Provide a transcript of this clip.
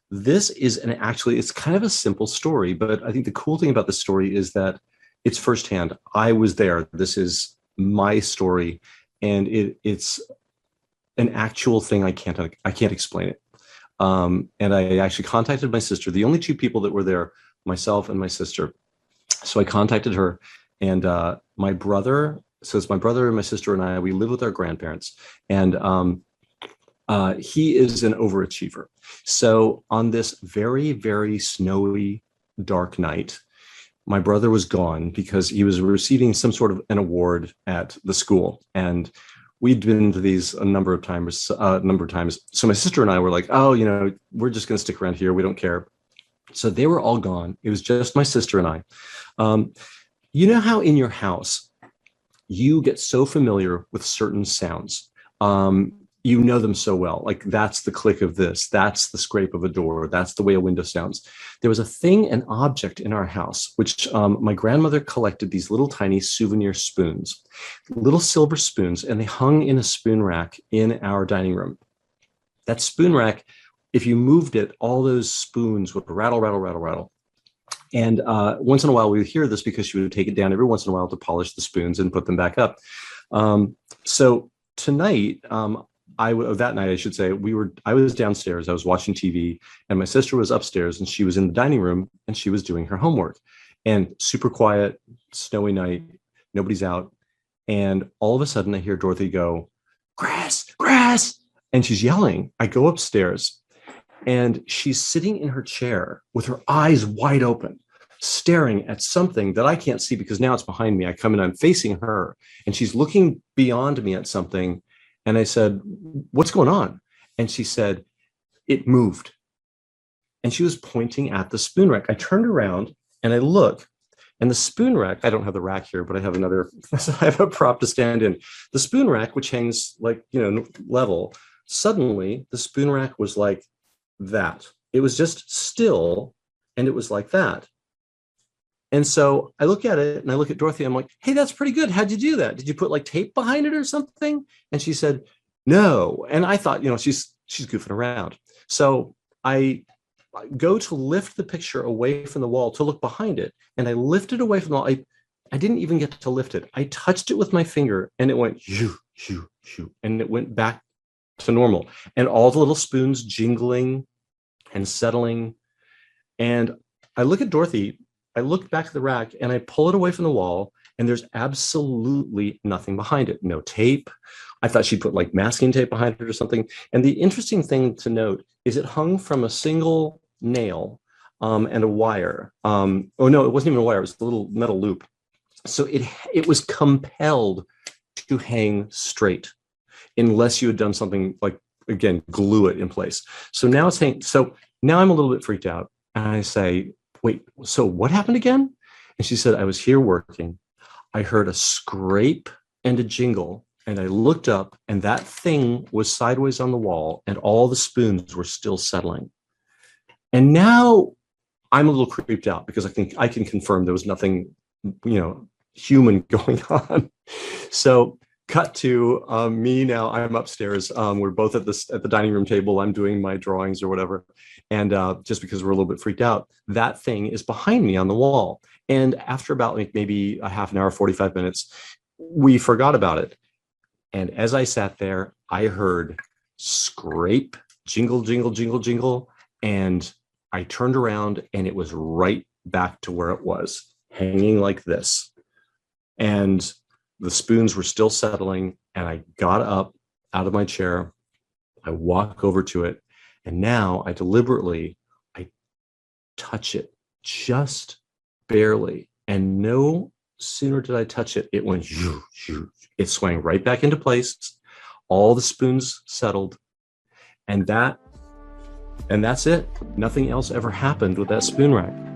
This is actually, it's kind of a simple story, but I think the cool thing about the story is that it's firsthand. I was there. This is my story, and it's an actual thing. I can't explain it. And I actually contacted my sister, the only two people that were there, myself and my sister. So I contacted her, and my brother. So it's my brother and my sister and I. We live with our grandparents, and he is an overachiever. So on this very, very snowy, dark night, my brother was gone because he was receiving some sort of an award at the school. And we'd been to these a number of times. So my sister and I were like, oh, we're just going to stick around here. We don't care. So they were all gone. It was just my sister and I. You know how in your house, you get so familiar with certain sounds. You know them so well. Like, that's the click of this, that's the scrape of a door, that's the way a window sounds. There was a thing, an object in our house, which my grandmother collected these little tiny souvenir spoons, little silver spoons, and they hung in a spoon rack in our dining room. That spoon rack, if you moved it, all those spoons would rattle, rattle, rattle, rattle. And once in a while, we would hear this because she would take it down every once in a while to polish the spoons and put them back up. So tonight, that night, I should say, I was downstairs, I was watching TV, and my sister was upstairs, and she was in the dining room, and she was doing her homework. And super quiet, snowy night, nobody's out. And all of a sudden, I hear Dorothy go, "Grass, grass!" And she's yelling. I go upstairs, and she's sitting in her chair with her eyes wide open, staring at something that I can't see because now it's behind me. I come in, I'm facing her, and she's looking beyond me at something. And I said, "What's going on?" And she said, "It moved." And she was pointing at the spoon rack. I turned around and I look, and the spoon rack, I don't have the rack here, but I have I have a prop to stand in. The spoon rack, which hangs like, level, suddenly the spoon rack was like that. It was just still, and it was like that. And so I look at it and I look at Dorothy. I'm like, "Hey, that's pretty good. How'd you do that? Did you put like tape behind it or something?" And she said, "No." And I thought, she's goofing around. So I go to lift the picture away from the wall to look behind it. And I lifted away from the wall. I didn't even get to lift it. I touched it with my finger, and it went shoo, shoo, shoo. And it went back to normal. And all the little spoons jingling and settling. And I look at Dorothy. I look back at the rack and I pull it away from the wall, and there's absolutely nothing behind it. No tape. I thought she put like masking tape behind it or something. And the interesting thing to note is it hung from a single nail and a wire. Oh no, it wasn't even a wire. It was a little metal loop. So it was compelled to hang straight unless you had done something like, again, glue it in place. So now it's hanging. So now I'm a little bit freaked out. And I say, "Wait, so what happened again?" And she said, "I was here working. I heard a scrape and a jingle, and I looked up, and that thing was sideways on the wall, and all the spoons were still settling." And now I'm a little creeped out because I think I can confirm there was nothing, human going on. So cut to me now. I'm upstairs. We're both at the dining room table. I'm doing my drawings or whatever. And just because we're a little bit freaked out, that thing is behind me on the wall. And after about maybe a half an hour, 45 minutes, we forgot about it. And as I sat there, I heard scrape, jingle, jingle, jingle, jingle. And I turned around, and it was right back to where it was, hanging like this. And the spoons were still settling, and I got up out of my chair. I walk over to it, and now I touch it just barely. And no sooner did I touch it, it went, shoo, shoo. It swang right back into place. All the spoons settled, and that's it. Nothing else ever happened with that spoon rack.